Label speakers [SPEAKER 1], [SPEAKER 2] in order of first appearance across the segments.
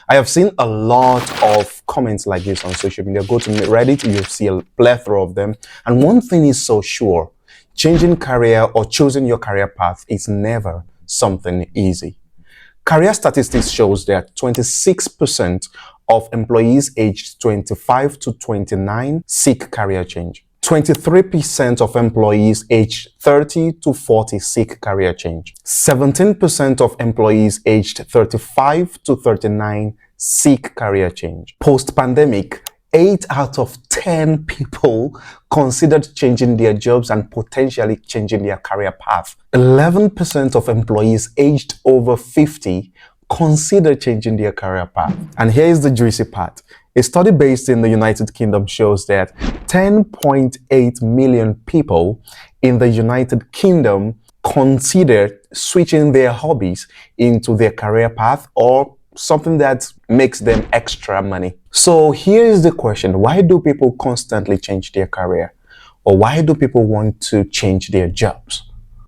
[SPEAKER 1] I have seen a lot of comments like this on social media. Go to Reddit, you'll see a plethora of them. And one thing is so sure, changing career or choosing your career path is never something easy. Career statistics shows that 26% of employees aged 25 to 29 seek career change. 23% of employees aged 30 to 40 seek career change. 17% of employees aged 35 to 39 seek career change. Post-pandemic, 8 out of 10 people considered changing their jobs and potentially changing their career path. 11% of employees aged over 50 consider changing their career path. And here is the juicy part. A study based in the United Kingdom shows that 10.8 million people in the United Kingdom consider switching their hobbies into their career path or something that makes them extra money. So here is the question. Why do people constantly change their career? Or why do people want to change their jobs?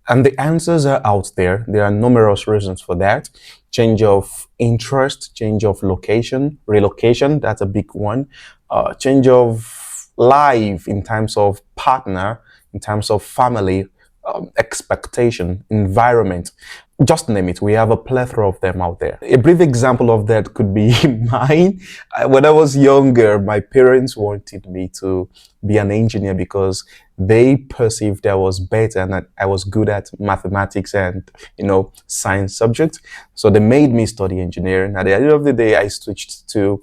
[SPEAKER 1] And the answers are out there. There are numerous reasons for that. Change of interest, change of location, relocation, that's a big one. Change of life in terms of partner, in terms of family, expectation, environment. Just name it. We have a plethora of them out there. A brief example of that could be mine. When I was younger, my parents wanted me to be an engineer because they perceived I was better and that I was good at mathematics and, science subjects. So they made me study engineering. At the end of the day, I switched to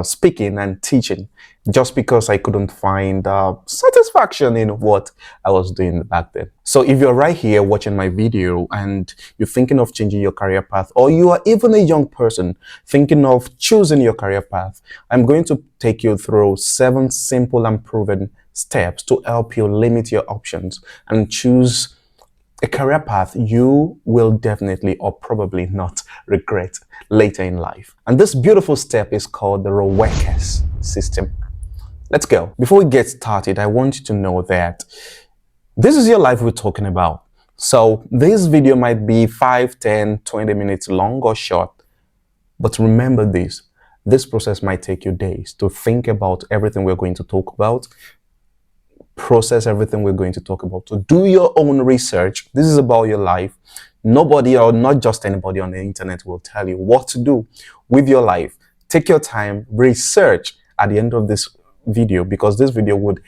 [SPEAKER 1] speaking and teaching just because I couldn't find satisfaction in what I was doing back then. So if you're right here watching my video and you're thinking of changing your career path, or you are even a young person thinking of choosing your career path, I'm going to take you through 7 simple and proven steps to help you limit your options and choose a career path you will definitely or probably not regret later in life. And this beautiful step is called the ROWECS system. Let's go. Before we get started, I want you to know that this is your life we're talking about. So this video might be 5, 10, 20 minutes long or short, but remember this. This process might take you days to think about everything we're going to talk about, process everything we're going to talk about, to do your own research. This is about your life. Nobody, or not just anybody on the internet, will tell you what to do with your life. Take your time, research at the end of this video, because this video would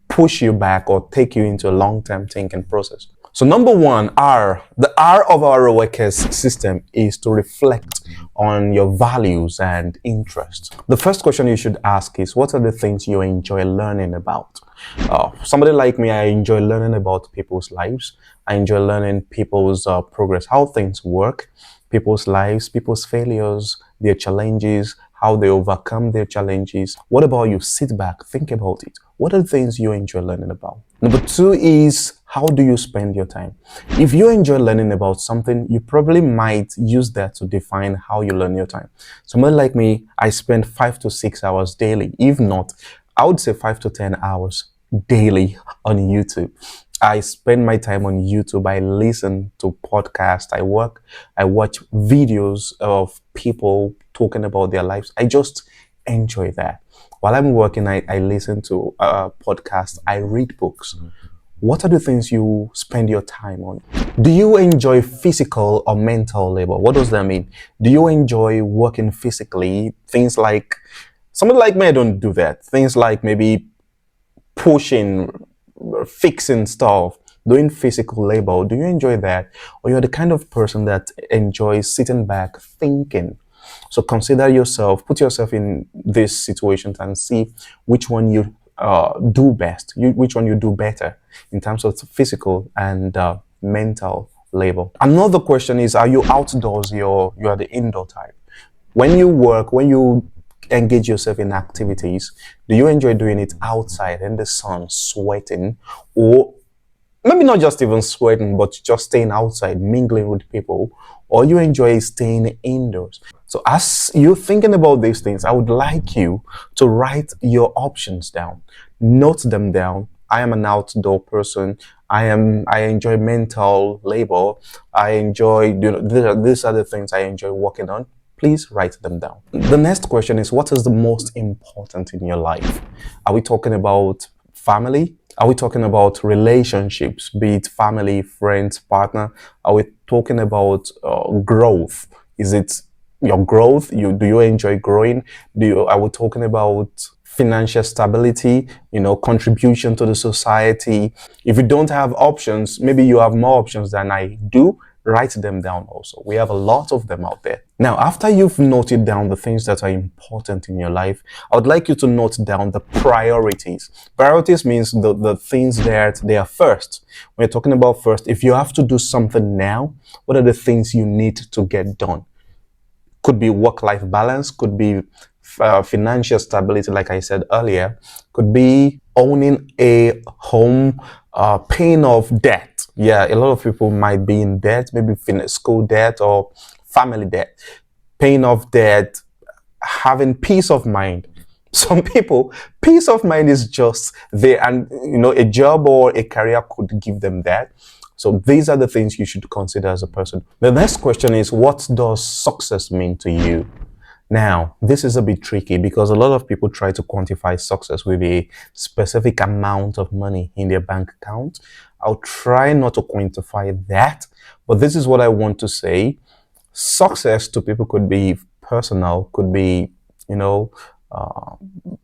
[SPEAKER 1] push you back or take you into a long-term thinking process. So number 1, R. The R of our ROWECS system is to reflect on your values and interests. The first question you should ask is, what are the things you enjoy learning about? Somebody like me, I enjoy learning about people's lives. I enjoy learning people's progress, how things work, people's lives, people's failures, their challenges, how they overcome their challenges. What about you? Sit back, think about it. What are the things you enjoy learning about? Number 2 is, how do you spend your time? If you enjoy learning about something, you probably might use that to define how you learn your time. Somebody like me, I spend 5 to 6 hours daily. If not, I would say 5 to 10 hours daily on YouTube. I spend my time on YouTube. I listen to podcasts. I watch videos of people talking about their lives. I just enjoy that. While I'm working, I listen to podcasts. I read books. What are the things you spend your time on? Do you enjoy physical or mental labor? What does that mean? Do you enjoy working physically? Things like, somebody like me, I don't do that. Things like maybe pushing, fixing stuff, doing physical labor. Do you enjoy that? Or you're the kind of person that enjoys sitting back thinking? So consider yourself, put yourself in these situations and see which one you do best, which one you do better in terms of physical and mental labor. Another question is, are you outdoors? You are the indoor type. When you work, when you engage yourself in activities, do you enjoy doing it outside in the sun, sweating, or maybe not just even sweating, but just staying outside, mingling with people, or you enjoy staying indoors? So as you're thinking about these things, I would like you to write your options down, note them down. I am an outdoor person. I enjoy mental labor. I enjoy, these are the things I enjoy working on. Please write them down. The next question is, what is the most important in your life? Are we talking about family? Are we talking about relationships, be it family, friends, partner? Are we talking about growth? Is it your growth? Do you enjoy growing? Are we talking about financial stability, contribution to the society? If you don't have options, maybe you have more options than I do. Write them down also. We have a lot of them out there. Now, after you've noted down the things that are important in your life, I would like you to note down the priorities. Priorities means the things that they are first. When you're talking about first, if you have to do something now, what are the things you need to get done? Could be work-life balance, could be financial stability, like I said earlier, could be owning a home, paying off debt. Yeah, a lot of people might be in debt, maybe school debt or family debt, paying off debt, having peace of mind. Some people, peace of mind is just there, and a job or a career could give them that. So these are the things you should consider as a person. The next question is, what does success mean to you? Now, this is a bit tricky because a lot of people try to quantify success with a specific amount of money in their bank account. I'll try not to quantify that, but this is what I want to say. Success to people could be personal, could be,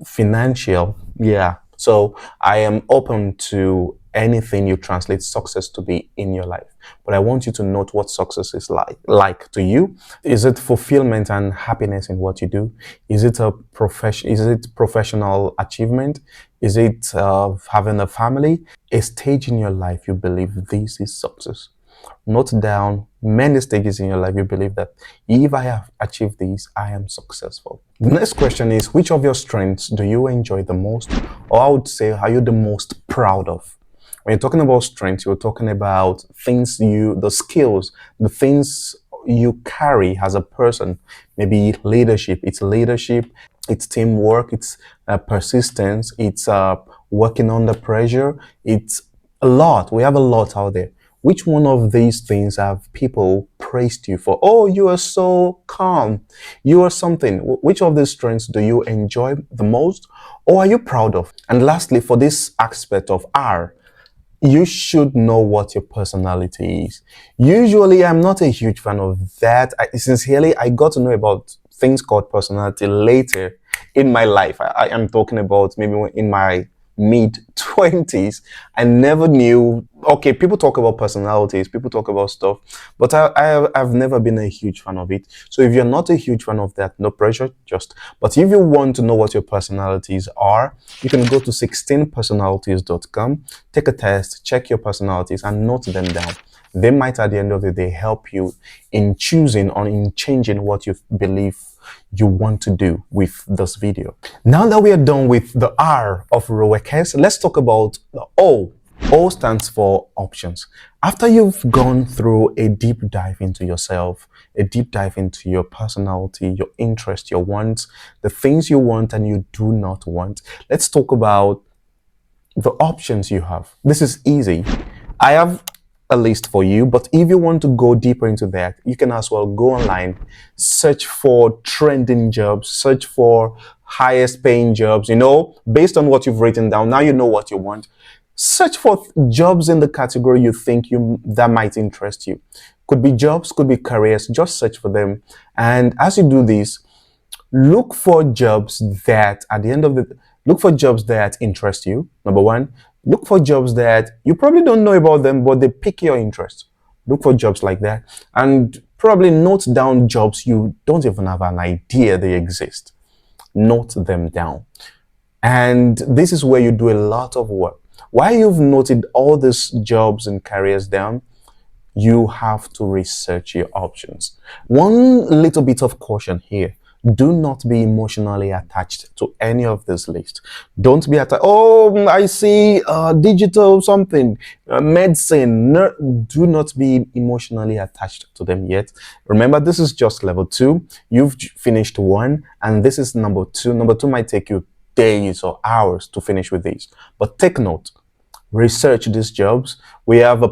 [SPEAKER 1] financial. Yeah. So I am open to anything you translate success to be in your life. But I want you to note what success is like to you. Is it fulfillment and happiness in what you do? Is it professional achievement? Is it having a family? A stage in your life you believe this is success. Note down many stages in your life you believe that if I have achieved these, I am successful. The next question is, which of your strengths do you enjoy the most? Or I would say, are you the most proud of? When you're talking about strengths, you're talking about the skills, the things you carry as a person. Maybe leadership, it's teamwork, it's persistence, it's working under pressure. It's a lot. We have a lot out there. Which one of these things have people praised you for? Oh, you are so calm. You are something. Which of these strengths do you enjoy the most, or are you proud of? And lastly, for this aspect of R, you should know what your personality is. Usually, I'm not a huge fan of that. Sincerely, I got to know about things called personality later in my life. I am talking about maybe in my mid-20s. I never knew. Okay, people talk about personalities, people talk about stuff, but I've never been a huge fan of it. So if you're not a huge fan of that, no pressure, but if you want to know what your personalities are, you can go to 16personalities.com, take a test, check your personalities, and note them down. They might, at the end of the day, help you in choosing or in changing what you believe you want to do with this video. Now that we are done with the R of ROECS, let's talk about the O. O stands for options. After you've gone through a deep dive into yourself, a deep dive into your personality, your interests, your wants, the things you want and you do not want, let's talk about the options you have. This is easy. I have a list for you, but if you want to go deeper into that, you can as well go online, search for trending jobs, search for highest paying jobs, based on what you've written down. Now you know what you want. Search for jobs in the category you think that might interest you. Could be jobs, could be careers. Just search for them. And as you do this, look for jobs that look for jobs that interest you. Number one. Look for jobs that you probably don't know about them, but they pique your interest. Look for jobs like that. And probably note down jobs you don't even have an idea they exist. Note them down. And this is where you do a lot of work. While you've noted all these jobs and careers down, you have to research your options. One little bit of caution here. Do not be emotionally attached to any of this list. Don't be attached. Oh, I see digital something, medicine. No, do not be emotionally attached to them yet. Remember, this is just level 2. You've finished 1, and this is number 2. Number 2 might take you days or hours to finish with these. But take note. research these jobs. We have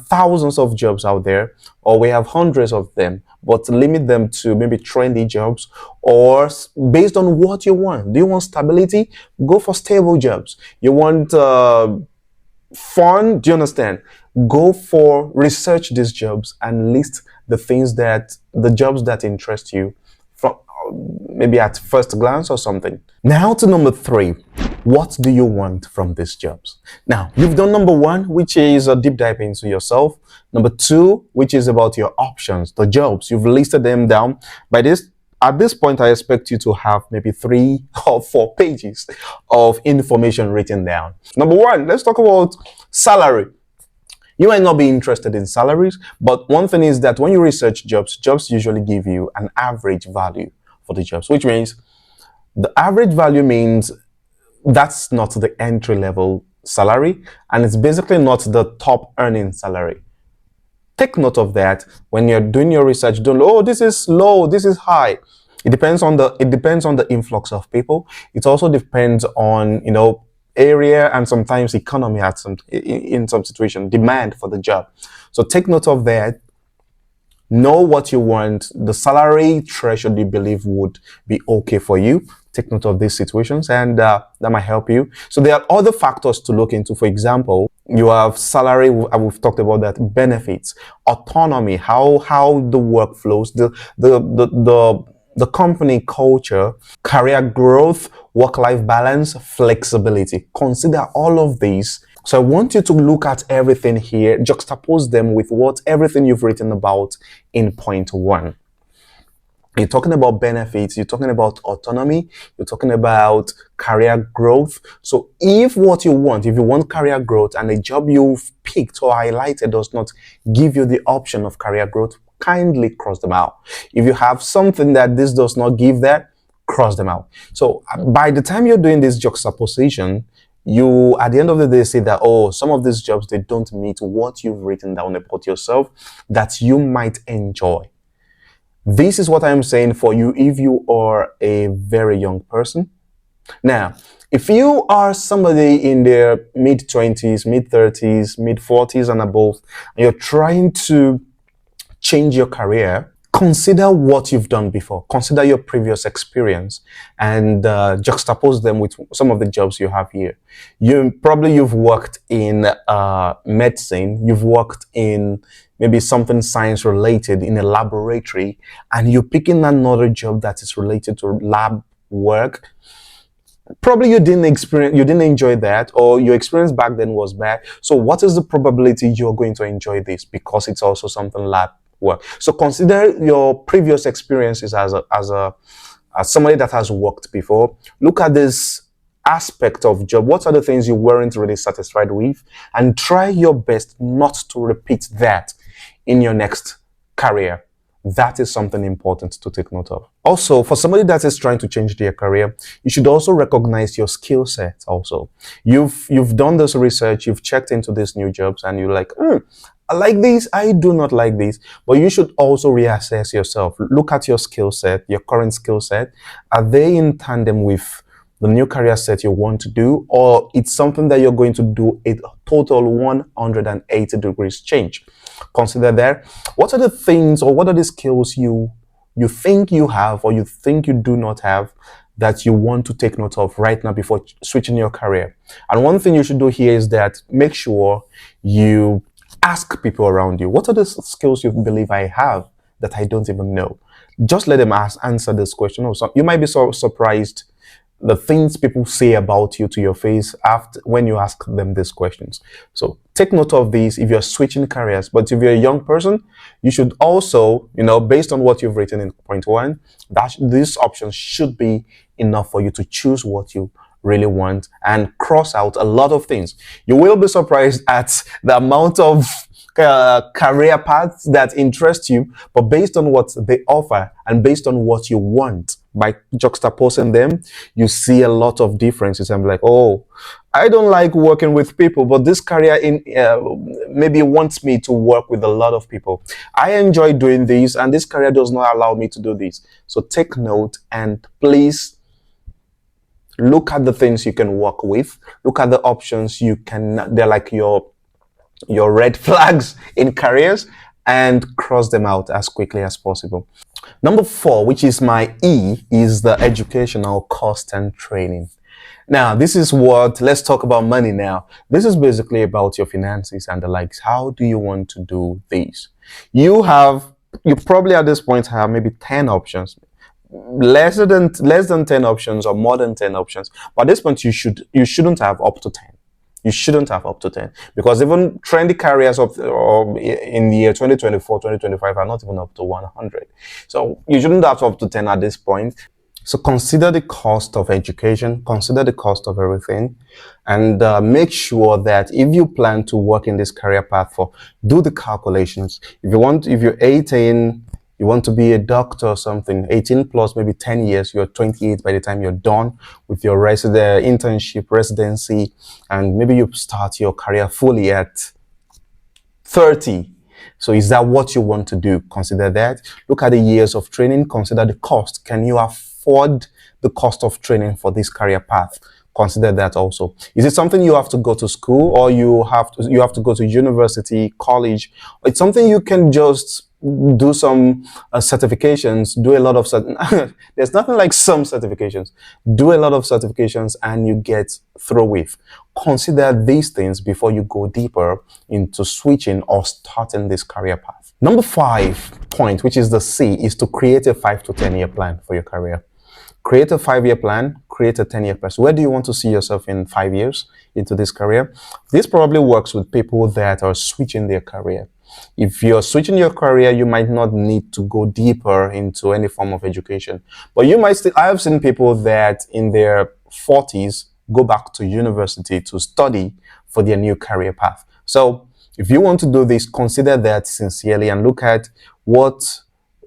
[SPEAKER 1] thousands of jobs out there, or we have hundreds of them, but limit them to maybe trendy jobs, or based on what you want. Do you want stability? Go for stable jobs. You want fun? Do you understand? Go for research these jobs and list the jobs that interest you from maybe at first glance or something. Now to number three. What do you want from these jobs? Now, you've done number one, which is a deep dive into yourself. Number two, which is about your options, the jobs. You've listed them down. At this point, I expect you to have maybe 3 or 4 pages of information written down. Number one, let's talk about salary. You might not be interested in salaries, but one thing is that when you research jobs, jobs usually give you an average value for the jobs, which means the average value means that's not the entry level salary, and it's basically not the top earning salary. Take note of that when you're doing your research. Don't, oh, this is low, this is high. It depends on the influx of people. It also depends on area, and sometimes economy at in some situation, demand for the job. So take note of that. Know what you want, the salary threshold you believe would be okay for you. Take note of these situations, and that might help you. So there are other factors to look into. For example, you have salary, and we've talked about that, benefits, autonomy, how the work flows, the company culture, career growth, work-life balance, flexibility. Consider all of these. So I want you to look at everything here, juxtapose them with everything you've written about in point one. You're talking about benefits, you're talking about autonomy, you're talking about career growth. So if you want career growth and the job you've picked or highlighted does not give you the option of career growth, kindly cross them out. If you have something that this does not give that, cross them out. So by the time you're doing this juxtaposition, you at the end of the day say that, oh, some of these jobs, they don't meet what you've written down about yourself that you might enjoy. This is what I'm saying for you if you are a very young person. Now, if you are somebody in their mid-20s, mid-30s, mid-40s and above, and you're trying to change your career, consider what you've done before. Consider your previous experience and juxtapose them with some of the jobs you have here. You've worked in medicine, you've worked in maybe something science related in a laboratory, and you're picking another job that is related to lab work. Probably you didn't enjoy that, or your experience back then was bad. So what is the probability you're going to enjoy this because it's also something lab work? So consider your previous experiences as somebody that has worked before. Look at this aspect of job. What are the things you weren't really satisfied with, and try your best not to repeat that in your next career. That is something important to take note of. Also, for somebody that is trying to change their career, you should also recognize your skill set also. You've done this research, you've checked into these new jobs, and you're like, I like these, I do not like these. But you should also reassess yourself. Look at your skill set, your current skill set. Are they in tandem with the new career set you want to do, or it's something that you're going to do a total 180 degrees change? Consider that. What are the things, or what are the skills you think you have, or you think you do not have, that you want to take note of right now before switching your career? And one thing you should do here is that make sure you ask people around you, what are the skills you believe I have that I don't even know? Just let them answer this question. Also, you might be so surprised the things people say about you to your face after when you ask them these questions. So take note of these if you're switching careers. But if you're a young person, you should also, based on what you've written in point one, that these options should be enough for you to choose what you really want and cross out a lot of things. You will be surprised at the amount of career paths that interest you, but based on what they offer and based on what you want, by juxtaposing them, you see a lot of differences. I'm like, oh, I don't like working with people, but this career maybe wants me to work with a lot of people. I enjoy doing this, and this career does not allow me to do this. So take note, and please Look at the things you can work with. Look at the options you can, they're like your red flags in careers, and cross them out as quickly as possible. Number four, which is my E, is the educational cost and training. Now, this is what, let's talk about money now. This is basically about your finances and the likes. How do you want to do this? You probably at this point have maybe 10 options, less than 10 options or more than 10 options. But at this point, you shouldn't have up to 10. You shouldn't have up to 10, because even trendy carriers in the year 2024, 2025 are not even up to 100. So you shouldn't have up to 10 at this point. So consider the cost of education, consider the cost of everything, and make sure that if you plan to work in this career path do the calculations. If you're 18, you want to be a doctor or something, 18 plus maybe 10 years, you're 28 by the time you're done with your internship, residency, and maybe you start your career fully at 30. So is that what you want to do? Consider that. Look at the years of training. Consider the cost. Can you afford the cost of training for this career path? Consider that also. Is it something you have to go to school, or you have to go to university, college? It's something you can just do some certifications, do a lot of there's nothing like some certifications. Do a lot of certifications and you get through with. Consider these things before you go deeper into switching or starting this career path. Number 5 point, which is the C, is to create a 5 to 10 year plan for your career. Create a 5-year plan, create a 10-year plan. Where do you want to see yourself in 5 years into this career? This probably works with people that are switching their career. If you're switching your career, you might not need to go deeper into any form of education. But you might still, I have seen people that in their 40s go back to university to study for their new career path. So if you want to do this, consider that sincerely and look at what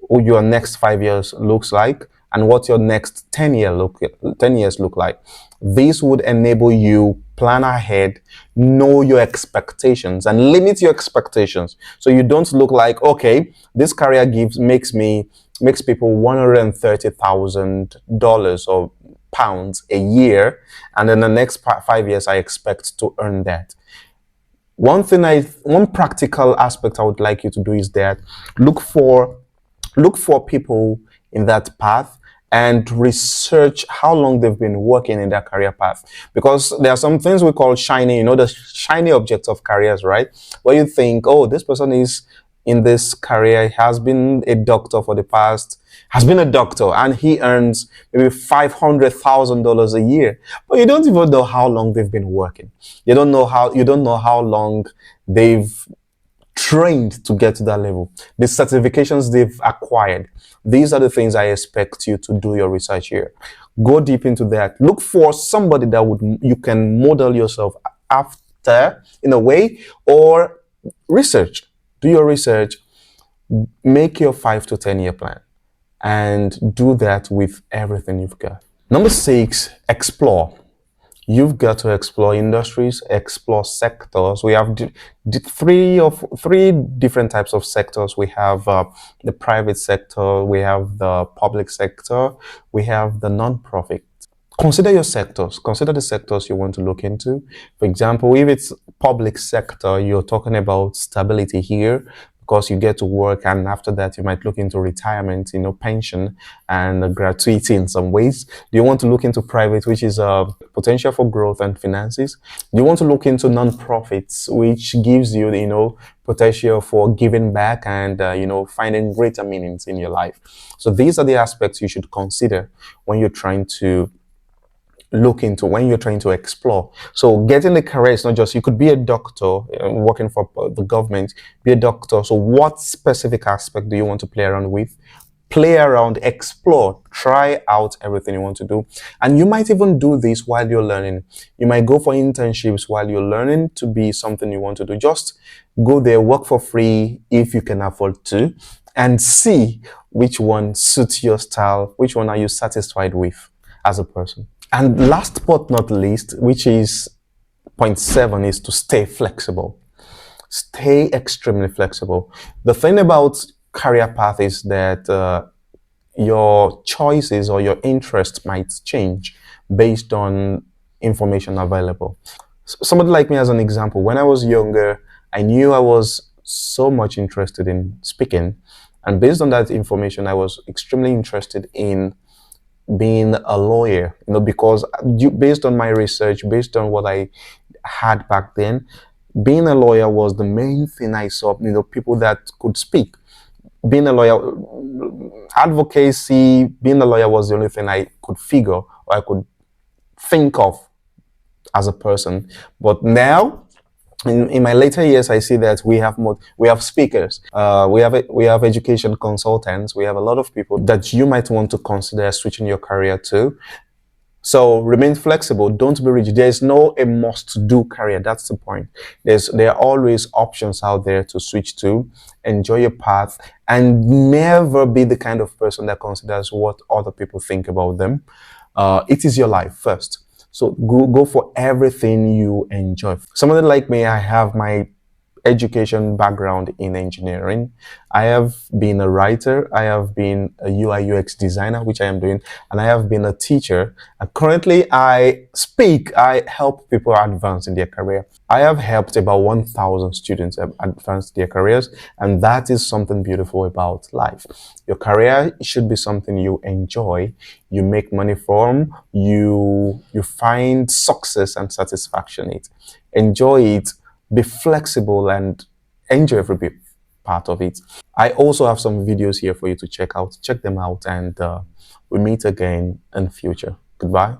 [SPEAKER 1] your next 5 years looks like and what your next 10 years look like. This would enable you plan ahead, know your expectations, and limit your expectations. So you don't look like, okay, this career makes people $130,000 or pounds a year, and in the next 5 years I expect to earn that. One practical aspect I would like you to do is that look for people in that path and research how long they've been working in their career path. Because there are some things we call shiny, the shiny objects of careers, right? Where you think, oh, this person is in this career, has been a doctor and he earns maybe $500,000 a year. But you don't even know how long they've been working. You don't know how long they've trained to get to that level, the certifications they've acquired. These are the things I expect you to do your research here. Go deep into that. Look for somebody that you can model yourself after in a way, or research. Do your research. Make your 5 to 10 year plan and do that with everything you've got. Number 6, explore. You've got to explore industries, explore sectors. We have three different types of sectors. We have the private sector, we have the public sector, we have the non-profit. Consider your sectors. Consider the sectors you want to look into. For example, if it's public sector, you're talking about stability here, because you get to work, and after that you might look into retirement, pension and gratuity in some ways. Do you want to look into private, which is potential for growth and finances? Do you want to look into non-profits, which gives you, potential for giving back and, finding greater meanings in your life? So these are the aspects you should consider when you're trying to explore. So getting the career is not just, you could be a doctor working for the government, be a doctor. So what specific aspect do you want to play around with? Play around, explore, try out everything you want to do. And you might even do this while you're learning. You might go for internships while you're learning to be something you want to do. Just go there, work for free if you can afford to, and see which one suits your style, which one are you satisfied with as a person. And last but not least, which is point 7, is to stay flexible. Stay extremely flexible. The thing about career path is that your choices or your interests might change based on information available. Somebody like me, as an example, when I was younger, I knew I was so much interested in speaking. And based on that information, I was extremely interested in being a lawyer, because based on my research, based on what I had back then, being a lawyer was the main thing I saw, people that could speak. Being a lawyer, advocacy, being a lawyer was the only thing I could figure or I could think of as a person. But now, in my later years, I see that we have speakers, we have education consultants, we have a lot of people that you might want to consider switching your career to. So remain flexible. Don't be rigid. There's no a must-do career. That's the point. There are always options out there to switch to. Enjoy your path and never be the kind of person that considers what other people think about them. It is your life first. So go for everything you enjoy. Somebody like me, I have my education background in engineering. I have been a writer, I have been a UI UX designer, which I am doing, and I have been a teacher. And currently, I help people advance in their career. I have helped about 1,000 students advance their careers, and that is something beautiful about life. Your career should be something you enjoy, you make money from, you find success and satisfaction in it. Enjoy it, be flexible, and enjoy every part of it. I also have some videos here for you to check out. Check them out, and we meet again in future. Goodbye.